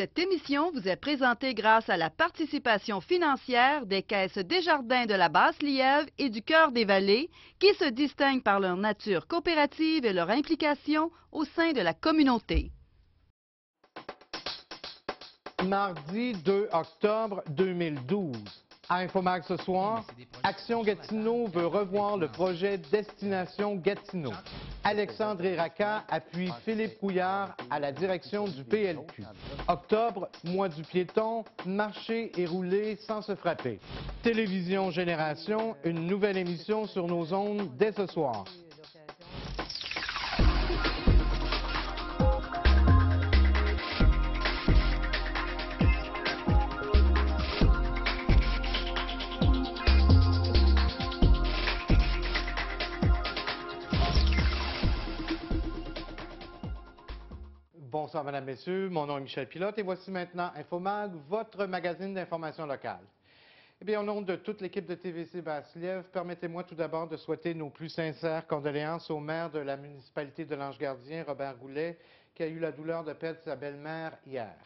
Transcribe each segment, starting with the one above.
Cette émission vous est présentée grâce à la participation financière des caisses Desjardins de la Basse-Lièvre et du Cœur des Vallées, qui se distinguent par leur nature coopérative et leur implication au sein de la communauté. Mardi 2 octobre 2012. À Infomag ce soir, Action Gatineau veut revoir le projet Destination Gatineau. Alexandre Héraca appuie Philippe Couillard à la direction du PLQ. Octobre, mois du piéton, marcher et rouler sans se frapper. Télévision Génération, une nouvelle émission sur nos ondes dès ce soir. Bonsoir, Mesdames, Messieurs. Mon nom est Michel Pilote et voici maintenant Infomag, votre magazine d'information locale. Eh bien, au nom de toute l'équipe de TVC Basse-Lièvre, permettez-moi tout d'abord de souhaiter nos plus sincères condoléances au maire de la municipalité de l'Ange-Gardien, Robert Goulet, qui a eu la douleur de perdre sa belle-mère hier.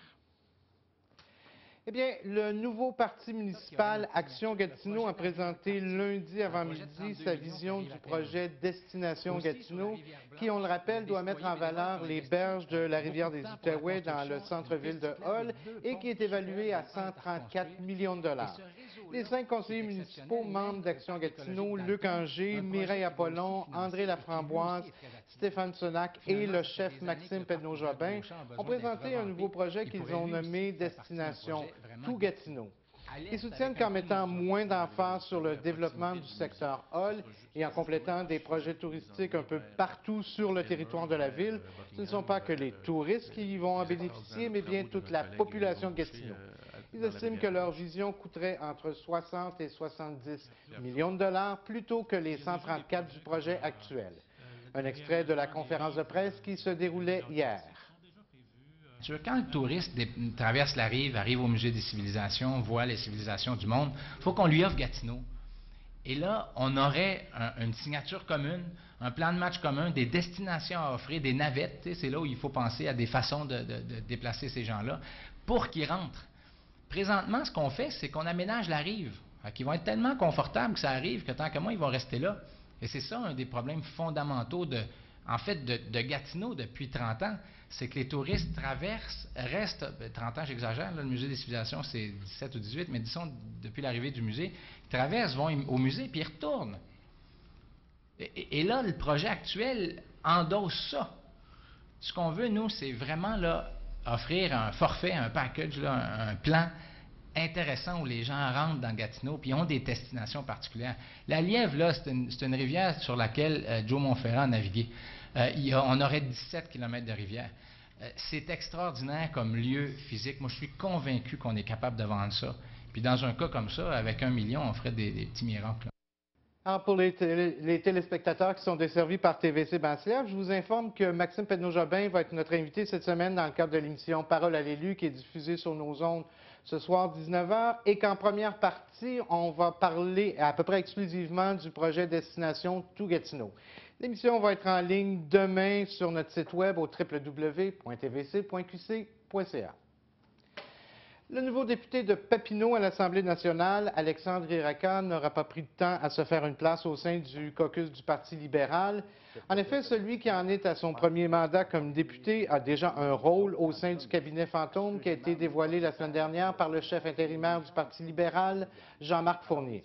Eh bien, le nouveau parti municipal Action Gatineau a présenté lundi avant-midi sa vision du projet Destination Gatineau, qui, on le rappelle, doit mettre en valeur les berges de la rivière des Outaouais dans le centre-ville de Hull et qui est évalué à 134 millions de dollars. Les 5 conseillers municipaux membres d'Action Gatineau, Luc Anger, Mireille Apollon, André Laframboise, Stéphane Sonac et le chef Maxime Pedneau-Jobin ont présenté un nouveau projet qu'ils ont nommé Destination Tout Gatineau. Ils soutiennent qu'en mettant moins d'emphase sur le développement du secteur Hull et en complétant des projets touristiques un peu partout sur le territoire de la ville, ce ne sont pas que les touristes qui y vont en bénéficier, mais bien toute la population de Gatineau. Ils estiment que leur vision coûterait entre 60 et 70 millions de dollars plutôt que les 134 du projet actuel. Un extrait de la conférence de presse qui se déroulait hier. Quand le touriste traverse la rive, arrive au Musée des civilisations, voit les civilisations du monde, il faut qu'on lui offre Gatineau. Et là, on aurait une signature commune, un plan de match commun, des destinations à offrir, des navettes. C'est là où il faut penser à des façons de déplacer ces gens-là pour qu'ils rentrent. Présentement, ce qu'on fait, c'est qu'on aménage la rive. Ils vont être tellement confortables que ça arrive que tant que moi, ils vont rester là. Et c'est ça un des problèmes fondamentaux de Gatineau depuis 30 ans. C'est que les touristes restent 30 ans, j'exagère, le musée des civilisations, c'est 17 ou 18, mais disons, depuis l'arrivée du musée, ils traversent, vont au musée, puis ils retournent. Et là, le projet actuel endosse ça. Ce qu'on veut, nous, c'est vraiment là, offrir un forfait, un package, là, un plan intéressant où les gens rentrent dans Gatineau puis ont des destinations particulières. La Lièvre, là, c'est une rivière sur laquelle Joe Montferrand a navigué. On aurait 17 km de rivière. C'est extraordinaire comme lieu physique. Moi, je suis convaincu qu'on est capable de vendre ça. Puis dans un cas comme ça, avec 1 million, on ferait des petits miracles. Alors, pour les téléspectateurs qui sont desservis par TVC Basse-Lièvre, je vous informe que Maxime Pedneau-Jobin va être notre invité cette semaine dans le cadre de l'émission Parole à l'élu qui est diffusée sur nos ondes ce soir 19h et qu'en première partie, on va parler à peu près exclusivement du projet Destination Tout Gatineau. L'émission va être en ligne demain sur notre site web au www.tvc.qc.ca. Le nouveau député de Papineau à l'Assemblée nationale, Alexandre Héraca, n'aura pas pris de temps à se faire une place au sein du caucus du Parti libéral. En effet, celui qui en est à son premier mandat comme député a déjà un rôle au sein du cabinet fantôme qui a été dévoilé la semaine dernière par le chef intérimaire du Parti libéral, Jean-Marc Fournier.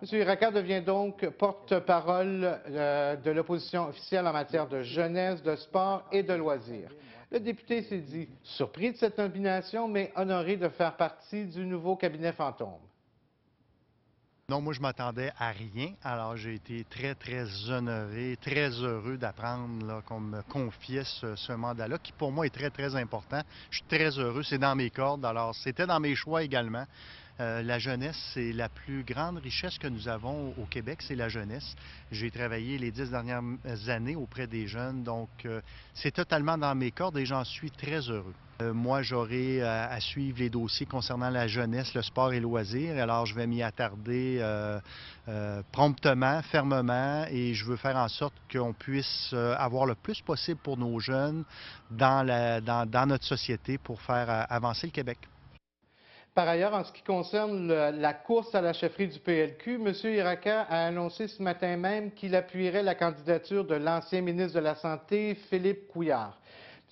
M. Héraca devient donc porte-parole de l'opposition officielle en matière de jeunesse, de sport et de loisirs. Le député s'est dit surpris de cette nomination, mais honoré de faire partie du nouveau cabinet fantôme. Non, moi, je m'attendais à rien. Alors, j'ai été très, très honoré, très heureux d'apprendre qu'on me confiait ce mandat-là, qui pour moi est très, très important. Je suis très heureux. C'est dans mes cordes. Alors, c'était dans mes choix également. La jeunesse, c'est la plus grande richesse que nous avons au Québec, c'est la jeunesse. J'ai travaillé les 10 dernières années auprès des jeunes, donc c'est totalement dans mes cordes et j'en suis très heureux. Moi, j'aurai à suivre les dossiers concernant la jeunesse, le sport et loisirs, alors je vais m'y attarder promptement, fermement, et je veux faire en sorte qu'on puisse avoir le plus possible pour nos jeunes dans notre société pour faire avancer le Québec. Par ailleurs, en ce qui concerne la course à la chefferie du PLQ, M. Iraca a annoncé ce matin même qu'il appuierait la candidature de l'ancien ministre de la Santé, Philippe Couillard.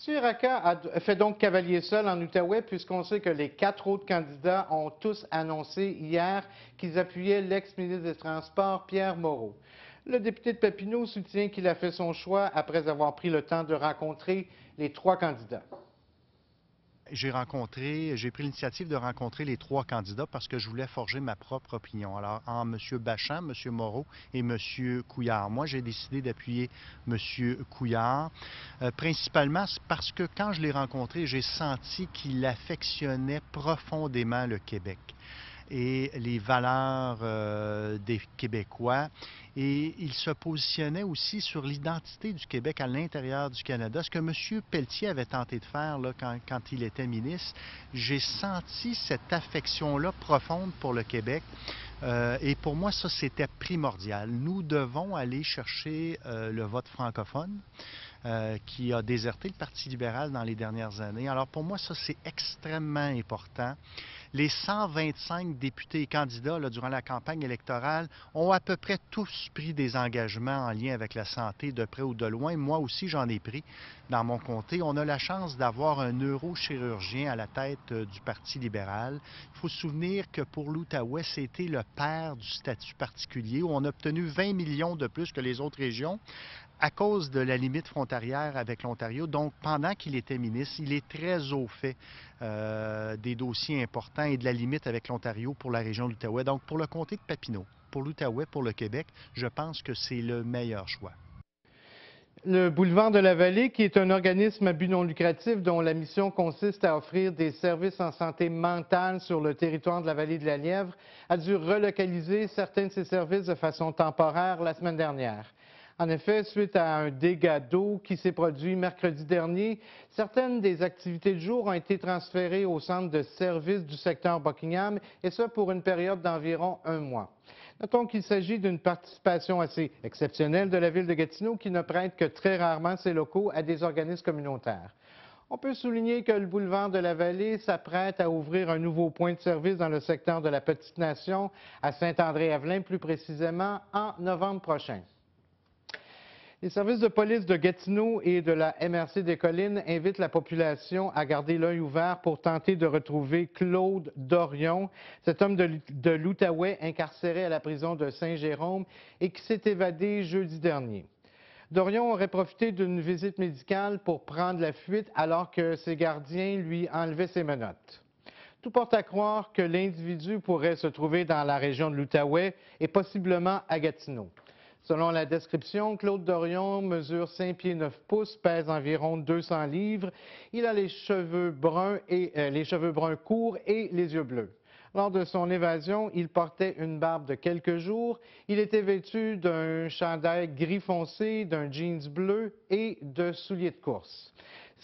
M. Iraca a fait donc cavalier seul en Outaouais, puisqu'on sait que les 4 autres candidats ont tous annoncé hier qu'ils appuyaient l'ex-ministre des Transports, Pierre Moreau. Le député de Papineau soutient qu'il a fait son choix après avoir pris le temps de rencontrer les 3 candidats. J'ai pris l'initiative de rencontrer les 3 candidats parce que je voulais forger ma propre opinion. Alors, en M. Bachand, M. Moreau et M. Couillard. Moi, j'ai décidé d'appuyer M. Couillard, principalement parce que quand je l'ai rencontré, j'ai senti qu'il affectionnait profondément le Québec et les valeurs des Québécois. Et il se positionnait aussi sur l'identité du Québec à l'intérieur du Canada. Ce que M. Pelletier avait tenté de faire là, quand il était ministre, j'ai senti cette affection-là profonde pour le Québec. Et pour moi, ça, c'était primordial. Nous devons aller chercher le vote francophone qui a déserté le Parti libéral dans les dernières années. Alors pour moi, ça, c'est extrêmement important. Les 125 députés et candidats là, durant la campagne électorale ont à peu près tous pris des engagements en lien avec la santé de près ou de loin. Moi aussi, j'en ai pris dans mon comté. On a la chance d'avoir un neurochirurgien à la tête du Parti libéral. Il faut se souvenir que pour l'Outaouais, c'était le père du statut particulier où on a obtenu 20 millions de plus que les autres régions à cause de la limite frontalière avec l'Ontario. Donc, pendant qu'il était ministre, il est très au fait des dossiers importants et de la limite avec l'Ontario pour la région de l'Outaouais. Donc, pour le comté de Papineau, pour l'Outaouais, pour le Québec, je pense que c'est le meilleur choix. Le Boulevard de la Vallée, qui est un organisme à but non lucratif dont la mission consiste à offrir des services en santé mentale sur le territoire de la Vallée de la Lièvre, a dû relocaliser certains de ses services de façon temporaire la semaine dernière. En effet, suite à un dégât d'eau qui s'est produit mercredi dernier, certaines des activités de jour ont été transférées au centre de services du secteur Buckingham, et ce pour une période d'environ 1 mois. Notons qu'il s'agit d'une participation assez exceptionnelle de la Ville de Gatineau qui ne prête que très rarement ses locaux à des organismes communautaires. On peut souligner que le boulevard de la Vallée s'apprête à ouvrir un nouveau point de service dans le secteur de la Petite-Nation, à Saint-André-Evelyn plus précisément, en novembre prochain. Les services de police de Gatineau et de la MRC des Collines invitent la population à garder l'œil ouvert pour tenter de retrouver Claude Dorion, cet homme de l'Outaouais incarcéré à la prison de Saint-Jérôme et qui s'est évadé jeudi dernier. Dorion aurait profité d'une visite médicale pour prendre la fuite alors que ses gardiens lui enlevaient ses menottes. Tout porte à croire que l'individu pourrait se trouver dans la région de l'Outaouais et possiblement à Gatineau. Selon la description, Claude Dorion mesure 5 pieds 9 pouces, pèse environ 200 livres. Il a les cheveux bruns courts et les yeux bleus. Lors de son évasion, il portait une barbe de quelques jours. Il était vêtu d'un chandail gris foncé, d'un jeans bleu et de souliers de course.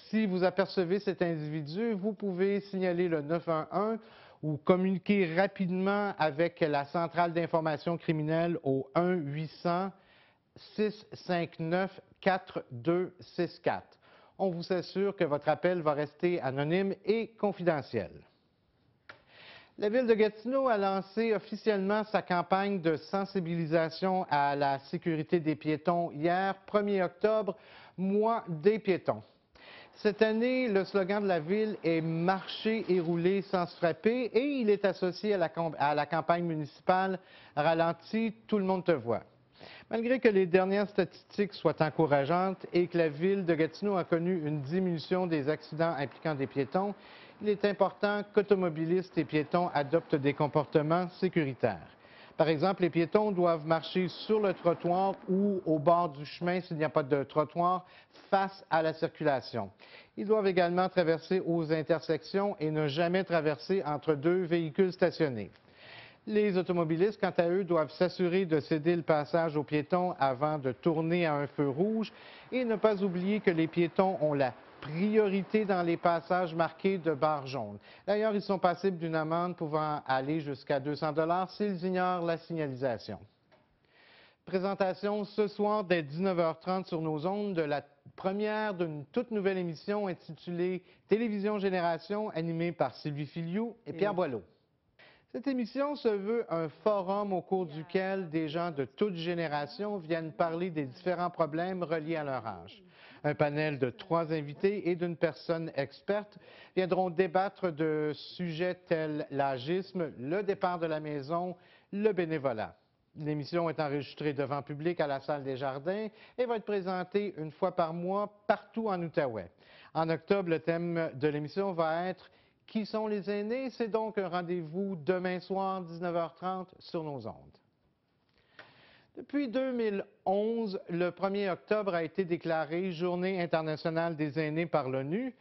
Si vous apercevez cet individu, vous pouvez signaler le 911 ou communiquer rapidement avec la centrale d'information criminelle au 1-800-659-4264. On vous assure que votre appel va rester anonyme et confidentiel. La Ville de Gatineau a lancé officiellement sa campagne de sensibilisation à la sécurité des piétons hier, 1er octobre, mois des piétons. Cette année, le slogan de la Ville est « Marcher et rouler sans se frapper » et il est associé à la campagne municipale « Ralenti, tout le monde te voit ». Malgré que les dernières statistiques soient encourageantes et que la Ville de Gatineau a connu une diminution des accidents impliquant des piétons, il est important qu'automobilistes et piétons adoptent des comportements sécuritaires. Par exemple, les piétons doivent marcher sur le trottoir ou au bord du chemin s'il n'y a pas de trottoir face à la circulation. Ils doivent également traverser aux intersections et ne jamais traverser entre deux véhicules stationnés. Les automobilistes, quant à eux, doivent s'assurer de céder le passage aux piétons avant de tourner à un feu rouge et ne pas oublier que les piétons ont la priorité dans les passages marqués de barres jaunes. D'ailleurs, ils sont passibles d'une amende pouvant aller jusqu'à 200 $ s'ils ignorent la signalisation. Présentation ce soir dès 19h30 sur nos ondes de la première d'une toute nouvelle émission intitulée Télévision Génération, animée par Sylvie Filiou et Pierre Boileau. Cette émission se veut un forum au cours duquel des gens de toutes générations viennent parler des différents problèmes reliés à leur âge. Un panel de 3 invités et d'une personne experte viendront débattre de sujets tels l'agisme, le départ de la maison, le bénévolat. L'émission est enregistrée devant public à la salle des Jardins et va être présentée une fois par mois partout en Outaouais. En octobre, le thème de l'émission va être « Qui sont les aînés ?» C'est donc un rendez-vous demain soir, 19h30, sur nos ondes. Depuis 2011, le 1er octobre a été déclaré Journée internationale des aînés par l'ONU.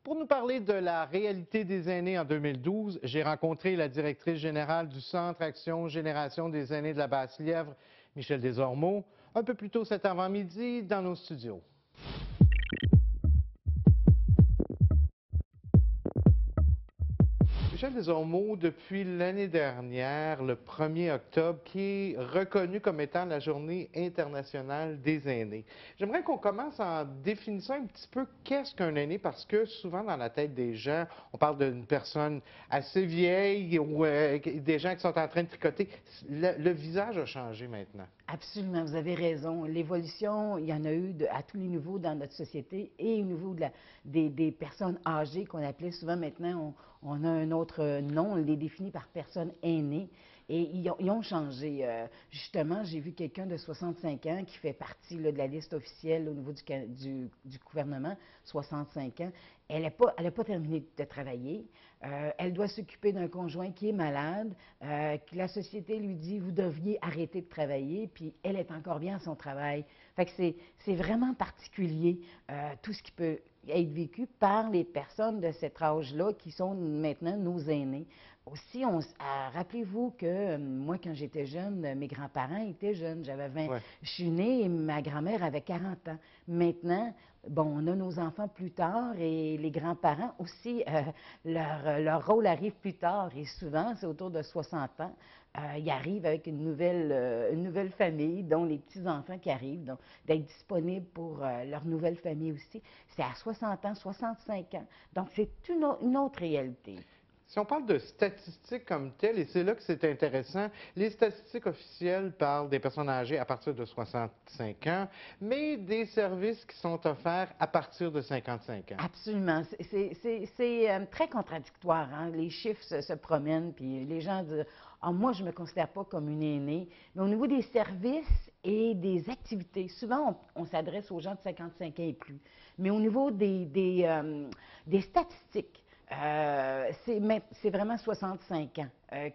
Pour nous parler de la réalité des aînés en 2012, j'ai rencontré la directrice générale du Centre Action Génération des aînés de la Basse-Lièvre, Michèle Desormeaux, un peu plus tôt cet avant-midi dans nos studios. Michèle Desormeaux, depuis l'année dernière, le 1er octobre, qui est reconnu comme étant la Journée internationale des aînés. J'aimerais qu'on commence en définissant un petit peu qu'est-ce qu'un aîné, parce que souvent dans la tête des gens, on parle d'une personne assez vieille ou des gens qui sont en train de tricoter. Le visage a changé maintenant. Absolument, vous avez raison. L'évolution, il y en a eu à tous les niveaux dans notre société et au niveau des personnes âgées qu'on appelait souvent maintenant, on a un autre nom, on les définit par personnes aînées. Et ils ont changé. Justement, j'ai vu quelqu'un de 65 ans qui fait partie là, de la liste officielle au niveau du gouvernement, 65 ans. Elle n'a pas terminé de travailler. Elle doit s'occuper d'un conjoint qui est malade, que la société lui dit « vous devriez arrêter de travailler », puis elle est encore bien à son travail. Fait que c'est vraiment particulier tout ce qui peut être vécu par les personnes de cet âge-là qui sont maintenant nos aînés. Aussi, rappelez-vous que moi, quand j'étais jeune, mes grands-parents étaient jeunes. J'avais 20. Ouais. Je suis née et ma grand-mère avait 40 ans. Maintenant, bon, on a nos enfants plus tard et les grands-parents aussi, leur rôle arrive plus tard. Et souvent, c'est autour de 60 ans. Ils arrivent avec une nouvelle famille, dont les petits-enfants qui arrivent, donc d'être disponibles pour leur nouvelle famille aussi. C'est à 60 ans, 65 ans. Donc, c'est une autre réalité. Si on parle de statistiques comme telles, et c'est là que c'est intéressant, les statistiques officielles parlent des personnes âgées à partir de 65 ans, mais des services qui sont offerts à partir de 55 ans. Absolument. C'est très contradictoire. Hein? Les chiffres se promènent, puis les gens disent « Ah, moi, je ne me considère pas comme une aînée ». Mais au niveau des services et des activités, souvent, on s'adresse aux gens de 55 ans et plus. Mais au niveau des statistiques, c'est vraiment 65 ans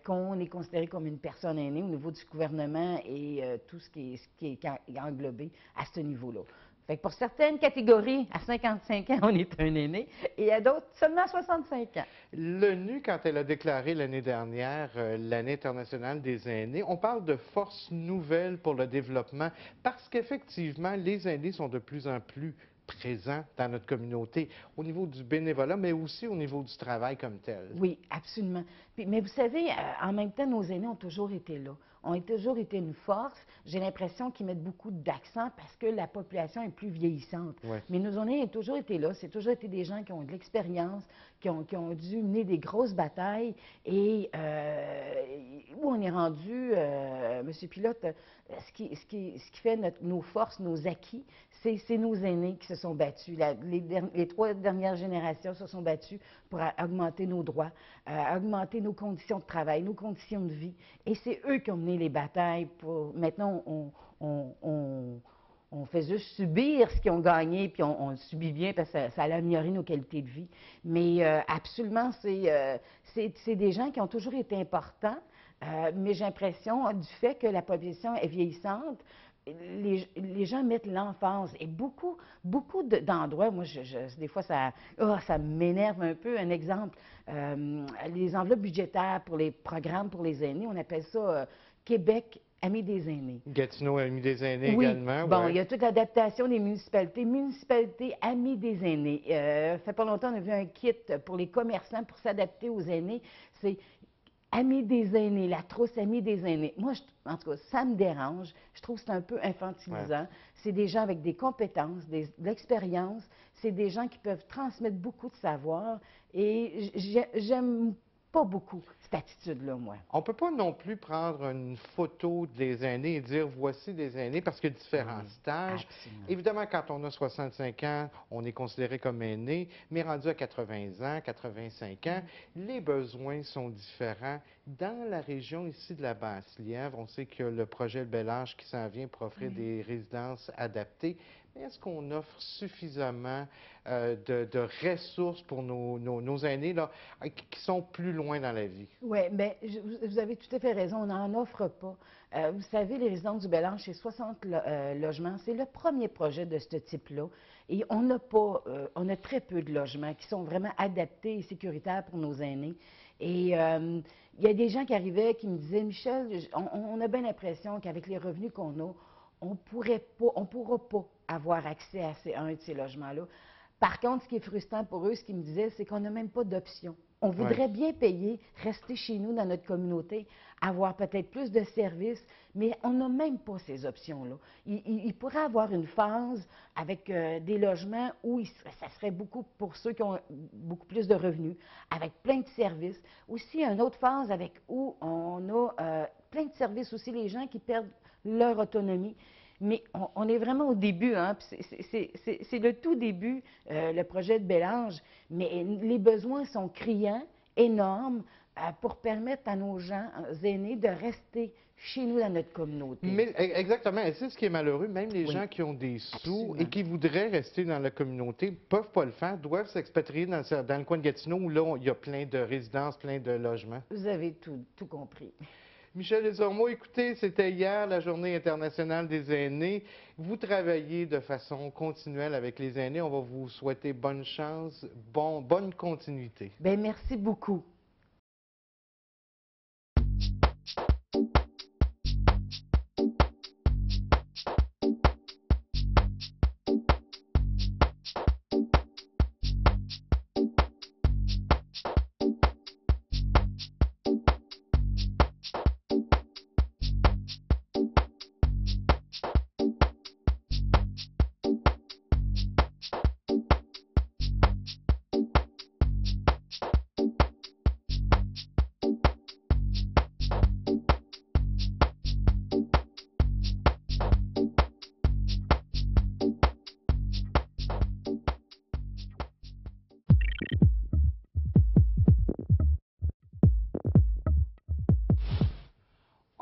qu'on est considéré comme une personne aînée au niveau du gouvernement et tout ce qui est englobé à ce niveau-là. Fait que pour certaines catégories, à 55 ans, on est un aîné, et à d'autres, seulement à 65 ans. L'ONU, quand elle a déclaré l'année dernière l'année internationale des aînés, on parle de force nouvelle pour le développement, parce qu'effectivement, les aînés sont de plus en plus présents dans notre communauté, au niveau du bénévolat, mais aussi au niveau du travail comme tel. Oui, absolument. Mais vous savez, en même temps, nos aînés ont toujours été là. Ont toujours été une force. J'ai l'impression qu'ils mettent beaucoup d'accent parce que la population est plus vieillissante. Ouais. Mais nos aînés ont toujours été là. C'est toujours été des gens qui ont de l'expérience, qui ont dû mener des grosses batailles. Et où on est rendu, M. Pilote, ce qui fait nos forces, nos acquis, c'est nos aînés qui se sont battus. Les 3 dernières générations se sont battues pour augmenter nos droits, augmenter nos conditions de travail, nos conditions de vie. Et c'est eux qui ont mené les batailles. Maintenant, on fait juste subir ce qu'ils ont gagné, puis on le subit bien parce que ça a amélioré nos qualités de vie. Mais absolument, c'est des gens qui ont toujours été importants. Mais j'ai l'impression du fait que la population est vieillissante, les gens mettent l'emphase et beaucoup d'endroits, moi, des fois, ça m'énerve un peu. Un exemple, les enveloppes budgétaires pour les programmes pour les aînés, on appelle ça Québec Amis des aînés. Gatineau Amis des aînés Oui. également. Bon, ouais. il y a toute l'adaptation des municipalités. Municipalité Amis des aînés. Ça fait pas longtemps, on a vu un kit pour les commerçants pour s'adapter aux aînés. C'est Amis des aînés, la trousse Amis des aînés. Moi, en tout cas, ça me dérange. Je trouve que c'est un peu infantilisant. Ouais. C'est des gens avec des compétences, de l'expérience. C'est des gens qui peuvent transmettre beaucoup de savoir. Et j'aime pas beaucoup cette attitude-là, moi. On ne peut pas non plus prendre une photo des aînés et dire voici des aînés parce qu'il y a différents stages. Absolument. Évidemment, quand on a 65 ans, on est considéré comme aîné, mais rendu à 80 ans, 85 ans, les besoins sont différents. Dans la région ici de la Basse-Lièvre, on sait que le projet Le Bel Âge qui s'en vient pour offrir des résidences adaptées. Mais est-ce qu'on offre suffisamment de ressources pour nos aînés là, qui sont plus loin dans la vie? Oui, bien, vous avez tout à fait raison, on n'en offre pas. Vous savez, les résidences du Bel-Ange, c'est 60 logements. C'est le premier projet de ce type-là. Et on a très peu de logements qui sont vraiment adaptés et sécuritaires pour nos aînés. Et il y a des gens qui arrivaient qui me disaient, Michel, on a bien l'impression qu'avec les revenus qu'on a, on ne pourra pas avoir accès à un de ces logements-là. Par contre, ce qui est frustrant pour eux, ce qu'ils me disaient, c'est qu'on n'a même pas d'option. On voudrait bien payer, rester chez nous dans notre communauté, avoir peut-être plus de services, mais on n'a même pas ces options-là. Il pourrait avoir une phase avec des logements où ça serait beaucoup pour ceux qui ont beaucoup plus de revenus, avec plein de services. Aussi, une autre phase où on a plein de services aussi, les gens qui perdent leur autonomie. Mais on est vraiment au début, hein? C'est le tout début, le projet de Bel-Ange, mais les besoins sont criants, énormes, pour permettre à nos gens aînés de rester chez nous dans notre communauté. Mais exactement, et c'est ce qui est malheureux, même les Oui. gens qui ont des sous Absolument. et qui voudraient rester dans la communauté ne peuvent pas le faire, doivent s'expatrier dans le coin de Gatineau où là, il y a plein de résidences, plein de logements. Vous avez tout compris. Michel Desormeaux, écoutez, c'était hier la Journée internationale des aînés. Vous travaillez de façon continuelle avec les aînés. On va vous souhaiter bonne chance, bonne continuité. Bien, merci beaucoup.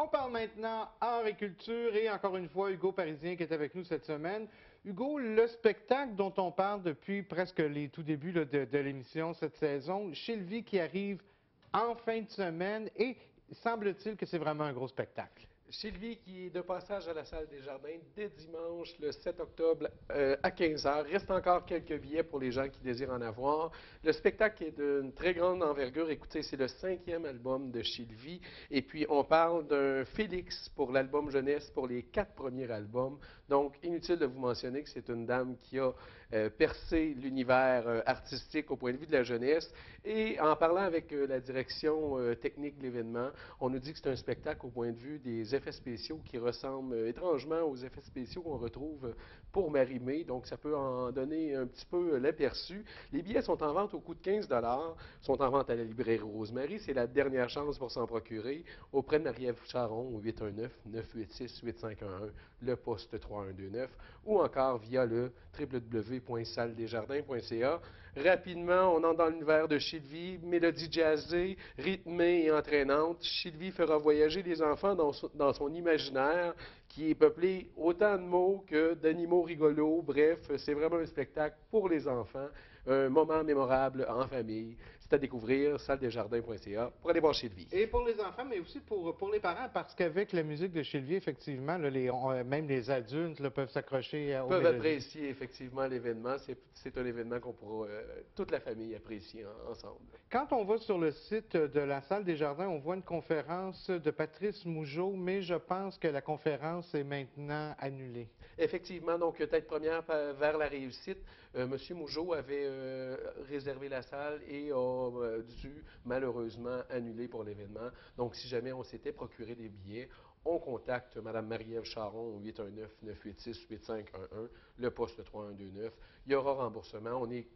On parle maintenant art et culture et encore une fois, Hugo Parisien qui est avec nous cette semaine. Hugo, le spectacle dont on parle depuis presque les tout débuts là, de l'émission cette saison, Sylvie qui arrive en fin de semaine et semble-t-il que c'est vraiment un gros spectacle. Sylvie qui est de passage à la salle des Jardins dès dimanche, le 7 octobre à 15h. Reste encore quelques billets pour les gens qui désirent en avoir. Le spectacle est d'une très grande envergure. Écoutez, c'est le 5e album de Sylvie. Et puis, on parle d'un Félix pour l'album jeunesse pour les 4 premiers albums. Donc, inutile de vous mentionner que c'est une dame qui a percé l'univers artistique au point de vue de la jeunesse. Et en parlant avec la direction technique de l'événement, on nous dit que c'est un spectacle au point de vue des effets spéciaux qui ressemblent étrangement aux effets spéciaux qu'on retrouve pour Marie-Mé. Donc, ça peut en donner un petit peu l'aperçu. Les billets sont en vente au coût de 15 $, sont en vente à la librairie Rosemary. C'est la dernière chance pour s'en procurer auprès de Marie-Ève Charon au 819-986-8511, le poste 3129, ou encore via le www.salledesjardins.ca. Rapidement, on entre dans l'univers de Sylvie, mélodie jazzée, rythmée et entraînante. Sylvie fera voyager les enfants dans son imaginaire qui est peuplé autant de mots que d'animaux rigolos. Bref, c'est vraiment un spectacle pour les enfants. un moment mémorable en famille. C'est à découvrir, salledesjardins.ca, pour aller voir Sylvie. Et pour les enfants, mais aussi pour les parents, parce qu'avec la musique de Sylvie, effectivement, là, même les adultes là, peuvent s'accrocher aux Peuvent mélodies. apprécier effectivement l'événement. C'est un événement qu'on pourra toute la famille apprécier ensemble. Quand on va sur le site de la Salle des Jardins, on voit une conférence de Patrice Mougeot, mais je pense que la conférence est maintenant annulée. Effectivement, donc tête première vers la réussite. M. Mougeot avait réservé la salle et a dû malheureusement annuler pour l'événement. Donc si jamais on s'était procuré des billets, on contacte Mme Marie-Ève Charon au 819-986-8511, le poste 3129. Il y aura remboursement. On est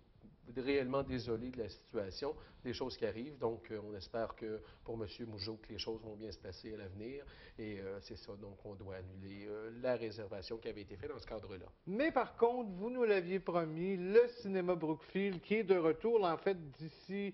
réellement désolé de la situation, des choses qui arrivent. Donc, on espère que pour M. Mougeot, que les choses vont bien se passer à l'avenir. Et c'est ça, donc on doit annuler la réservation qui avait été faite dans ce cadre-là. Mais par contre, vous nous l'aviez promis, le cinéma Brookfield qui est de retour, en fait, d'ici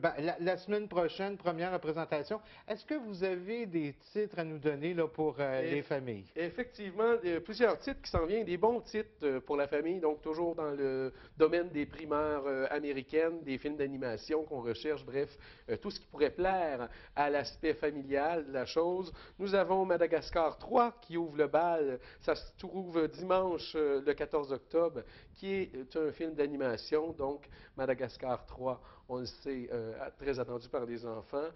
la semaine prochaine, première représentation. Est-ce que vous avez des titres à nous donner là, pour les familles? Effectivement, plusieurs titres qui s'en viennent, des bons titres pour la famille, donc toujours dans le domaine des primeurs américaines, des films d'animation qu'on recherche, bref, tout ce qui pourrait plaire à l'aspect familial de la chose. Nous avons Madagascar 3 qui ouvre le bal, ça se trouve dimanche le 14 octobre, qui est un film d'animation, donc Madagascar 3, on le sait, très attendu par les enfants.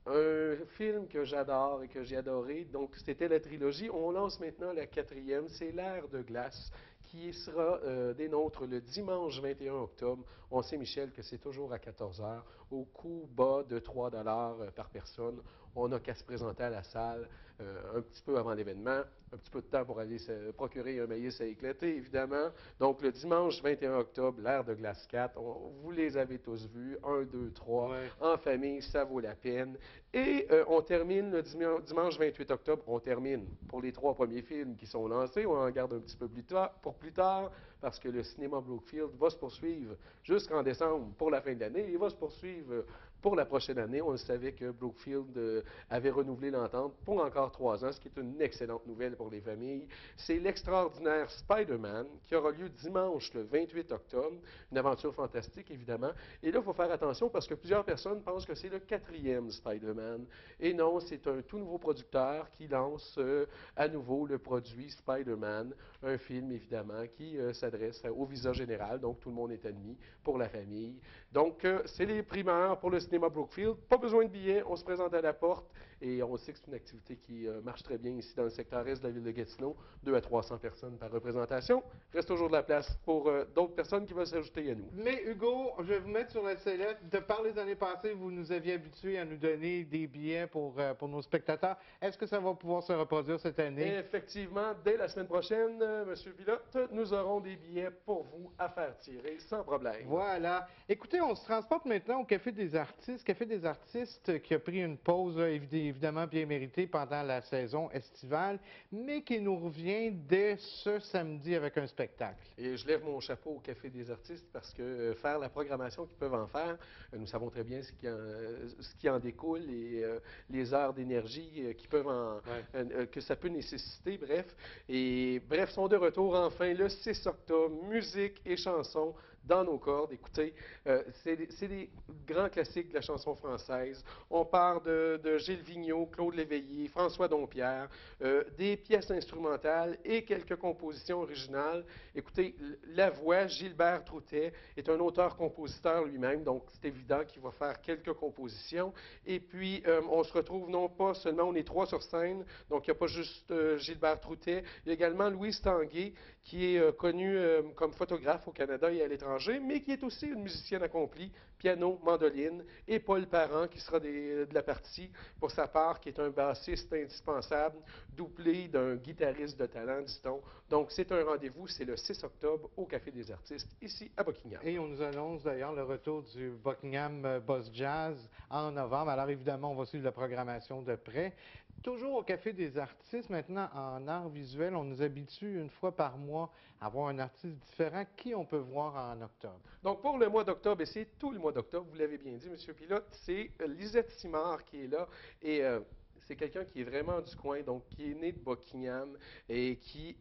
Un film que j'adore et que j'ai adoré, donc c'était la trilogie. On lance maintenant la 4e, c'est L'Ère de glace, qui sera des nôtres le dimanche 21 octobre. On sait, Michel, que c'est toujours à 14 h, au coût bas de 3 $ par personne. On n'a qu'à se présenter à la salle un petit peu avant l'événement, un petit peu de temps pour aller se procurer un maïs à éclater, évidemment. Donc, le dimanche 21 octobre, L'Ère de glace 4, vous les avez tous vus, 1, 2, 3, Ouais. en famille, ça vaut la peine. Et on termine le dimanche 28 octobre, on termine pour les 3 premiers films qui sont lancés, on en garde un petit peu plus tard, parce que le cinéma Brookfield va se poursuivre jusqu'en décembre pour la fin de l'année. Il va se poursuivre pour la prochaine année. On le savait que Brookfield avait renouvelé l'entente pour encore 3 ans, ce qui est une excellente nouvelle pour les familles. C'est l'extraordinaire Spider-Man qui aura lieu dimanche le 28 octobre. Une aventure fantastique, évidemment. Et là, il faut faire attention parce que plusieurs personnes pensent que c'est le 4e Spider-Man. Et non, c'est un tout nouveau producteur qui lance à nouveau le produit Spider-Man, un film, évidemment, qui s'adresse au visa général, donc tout le monde est admis pour la famille. Donc, c'est les primeurs pour le cinéma Brookfield. Pas besoin de billets, on se présente à la porte et on sait que c'est une activité qui marche très bien ici dans le secteur est de la ville de Gatineau, 200 à 300 personnes par représentation. Reste toujours de la place pour d'autres personnes qui veulent s'ajouter à nous. Mais Hugo, je vais vous mettre sur la sellette. De par les années passées, vous nous aviez habitués à nous donner des billets pour nos spectateurs. Est-ce que ça va pouvoir se reproduire cette année? Effectivement, dès la semaine prochaine, M. Pilote, nous aurons des billets pour vous à faire tirer sans problème. Voilà. Écoutez, on se transporte maintenant au Café des Artistes. Café des Artistes qui a pris une pause évidemment bien méritée pendant la saison estivale, mais qui nous revient dès ce samedi avec un spectacle. Et je lève mon chapeau au Café des Artistes parce que faire la programmation qu'ils peuvent en faire, nous savons très bien ce qui en découle et les heures d'énergie que ça peut nécessiter, bref. Et bref, sont de retour enfin le 6 octobre, musique et chansons dans nos cordes. Écoutez, c'est des grands classiques de la chanson française. On part de Gilles Vigneault, Claude Léveillé, François Dompierre, des pièces instrumentales et quelques compositions originales. Écoutez, la voix, Gilbert Troutet, est un auteur-compositeur lui-même, donc c'est évident qu'il va faire quelques compositions. Et puis, on se retrouve non pas seulement, on est 3 sur scène, donc il n'y a pas juste Gilbert Troutet, il y a également Louise Tanguay, qui est connue comme photographe au Canada et à l'étranger, mais qui est aussi une musicienne accomplie, piano, mandoline, et Paul Parent, qui sera de la partie, pour sa part, qui est un bassiste indispensable, doublé d'un guitariste de talent, dit-on. Donc, c'est un rendez-vous, c'est le 6 octobre au Café des Artistes, ici à Buckingham. Et on nous annonce d'ailleurs le retour du Buckingham Buzz Jazz en novembre. Alors évidemment, on va suivre la programmation de près. Toujours au Café des Artistes, maintenant en art visuel, on nous habitue une fois par mois à voir un artiste différent qui on peut voir en octobre. Donc, pour le mois d'octobre, et c'est tout le mois d'octobre, vous l'avez bien dit, M. Pilote, c'est Lisette Simard qui est là. Et c'est quelqu'un qui est vraiment du coin, donc qui est né de Buckingham et qui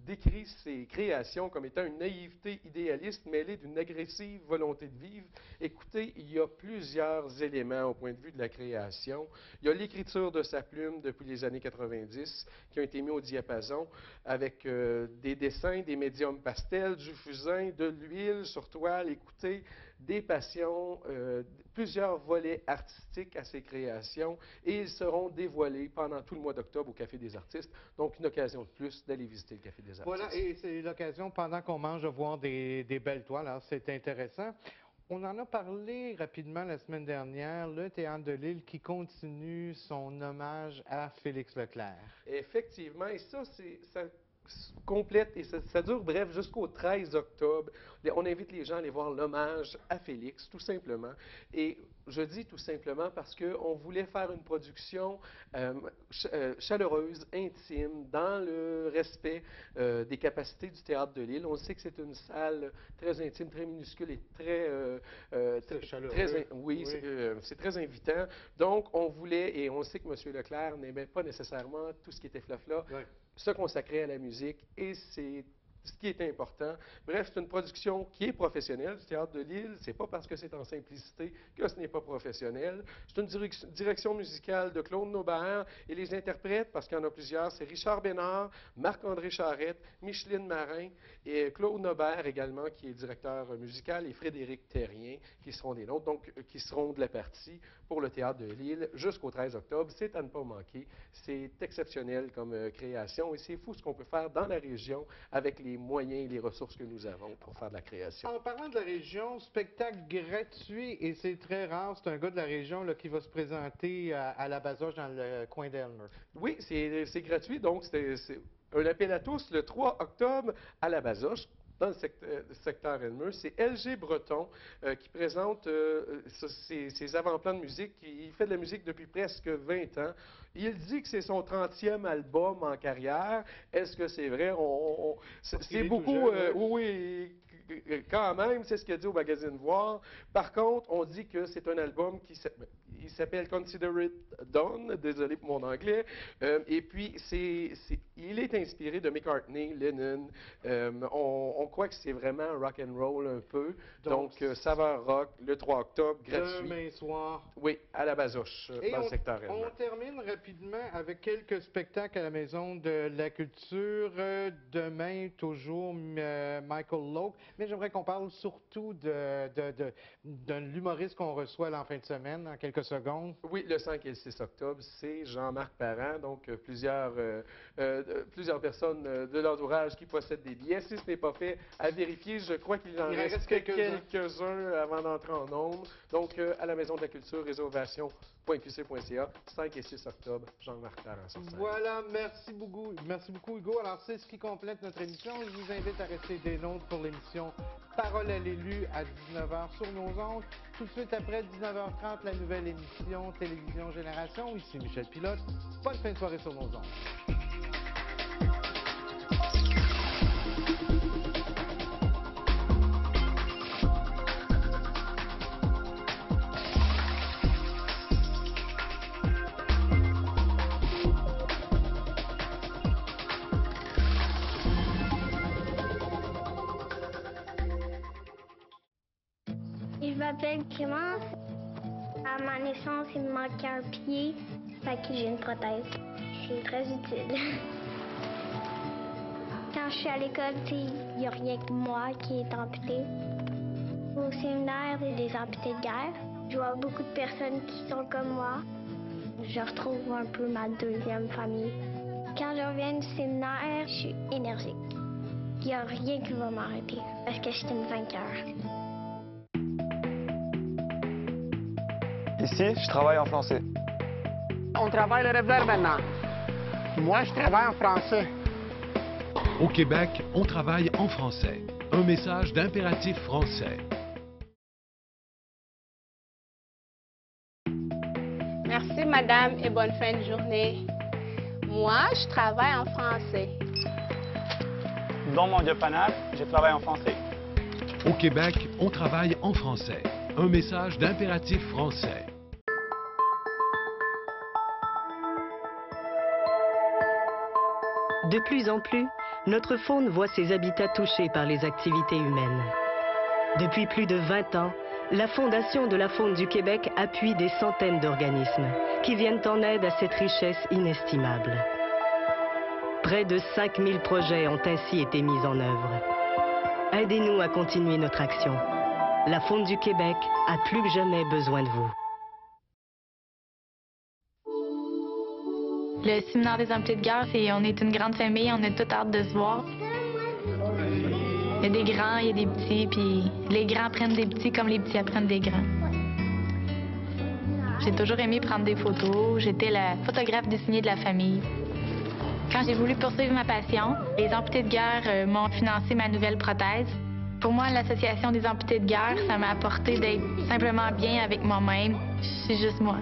décrit ses créations comme étant une naïveté idéaliste mêlée d'une agressive volonté de vivre. Écoutez, il y a plusieurs éléments au point de vue de la création. Il y a l'écriture de sa plume depuis les années 90 qui ont été mis au diapason avec des dessins, des médiums pastels, du fusain, de l'huile sur toile. Écoutez, des passions, plusieurs volets artistiques à ces créations et ils seront dévoilés pendant tout le mois d'octobre au Café des artistes. Donc, une occasion de plus d'aller visiter le Café des artistes. Voilà, et c'est l'occasion, pendant qu'on mange, de voir des belles toiles. Alors, c'est intéressant. On en a parlé rapidement la semaine dernière, le Théâtre de Lille qui continue son hommage à Félix Leclerc. Effectivement, et ça complète et ça dure, bref, jusqu'au 13 octobre. On invite les gens à aller voir l'hommage à Félix, tout simplement. Et je dis tout simplement parce qu'on voulait faire une production chaleureuse, intime, dans le respect des capacités du Théâtre de Lille. On sait que c'est une salle très intime, très minuscule et très chaleureux. Oui, c'est très invitant. Donc, on voulait, et on sait que M. Leclerc n'aimait pas nécessairement tout ce qui était flafla, se consacrer à la musique, et c'est ce qui est important. Bref, c'est une production qui est professionnelle du Théâtre de Lille. C'est pas parce que c'est en simplicité que ce n'est pas professionnel. C'est une direction musicale de Claude Naubert et les interprètes, parce qu'il y en a plusieurs, c'est Richard Bénard, Marc-André Charette, Micheline Marin et Claude Naubert également, qui est directeur musical, et Frédéric Terrien, qui seront des nôtres, donc qui seront de la partie pour le Théâtre de Lille jusqu'au 13 octobre. C'est à ne pas manquer. C'est exceptionnel comme création et c'est fou ce qu'on peut faire dans la région avec les moyens et les ressources que nous avons pour faire de la création. En parlant de la région, spectacle gratuit, et c'est très rare, c'est un gars de la région là, qui va se présenter à la Bazoche dans le coin d'Elmer. Oui, c'est gratuit, donc c'est un appel à tous le 3 octobre à la Bazoche. Dans le secteur Elmer, c'est LG Breton qui présente ses avant-plans de musique. Il fait de la musique depuis presque 20 ans. Il dit que c'est son 30e album en carrière. Est-ce que c'est vrai? C'est beaucoup... oui, quand même, c'est ce qu'il a dit au magazine Voir. Par contre, on dit que c'est un album qui s'appelle Consider It Done. Désolé pour mon anglais. Et puis, il est inspiré de McCartney, Lennon. On croit que c'est vraiment rock and roll un peu. Donc saveur rock, le 3 octobre, gratuit. Demain soir. Oui, à la Bazoche, dans le secteur Elmer. On termine rapidement avec quelques spectacles à la Maison de la Culture. Demain, toujours Michael Logue. Mais j'aimerais qu'on parle surtout d'un humoriste qu'on reçoit là, en fin de semaine, en quelques secondes. Oui, le 5 et le 6 octobre, c'est Jean-Marc Parent. Donc, plusieurs personnes de l'entourage qui possèdent des billets. Si ce n'est pas fait, à vérifier, je crois qu'il en reste quelques-uns avant d'entrer en nombre. Donc, à la Maison de la Culture, réservation.qc.ca, 5 et 6 octobre, Jean-Marc Parent sur scène. Voilà, merci beaucoup Hugo. Alors, c'est ce qui complète notre émission. Je vous invite à rester des nôtres pour l'émission Parole à l'élu à 19h sur nos ondes. Tout de suite après 19h30, la nouvelle émission Télévision Génération. Ici Michel Pilote. Bonne fin de soirée sur nos ondes. Je m'appelle Clémence. À ma naissance, il me manquait un pied, fait que j'ai une prothèse. C'est très utile. Quand je suis à l'école, il n'y a rien que moi qui est amputé. Au séminaire, il y a des amputés de guerre. Je vois beaucoup de personnes qui sont comme moi. Je retrouve un peu ma deuxième famille. Quand je reviens du séminaire, je suis énergique. Il n'y a rien qui va m'arrêter parce que je suis une vainqueur. Ici, je travaille en français. On travaille le rêve maintenant. Moi, je travaille en français. Au Québec, on travaille en français. Un message d'impératif français. Merci, madame, et bonne fin de journée. Moi, je travaille en français. Dans mon dépannage, je travaille en français. Au Québec, on travaille en français. Un message d'impératif français. De plus en plus, notre faune voit ses habitats touchés par les activités humaines. Depuis plus de 20 ans, la Fondation de la faune du Québec appuie des centaines d'organismes qui viennent en aide à cette richesse inestimable. Près de 5000 projets ont ainsi été mis en œuvre. Aidez-nous à continuer notre action. La faune du Québec a plus que jamais besoin de vous. Le séminaire des amputés de guerre, on est une grande famille, on a toute hâte de se voir. Il y a des grands, il y a des petits, puis les grands apprennent des petits comme les petits apprennent des grands. J'ai toujours aimé prendre des photos, j'étais la photographe désignée de la famille. Quand j'ai voulu poursuivre ma passion, les amputés de guerre m'ont financé ma nouvelle prothèse. Pour moi, l'association des amputés de guerre, ça m'a apporté d'être simplement bien avec moi-même. Je suis juste moi.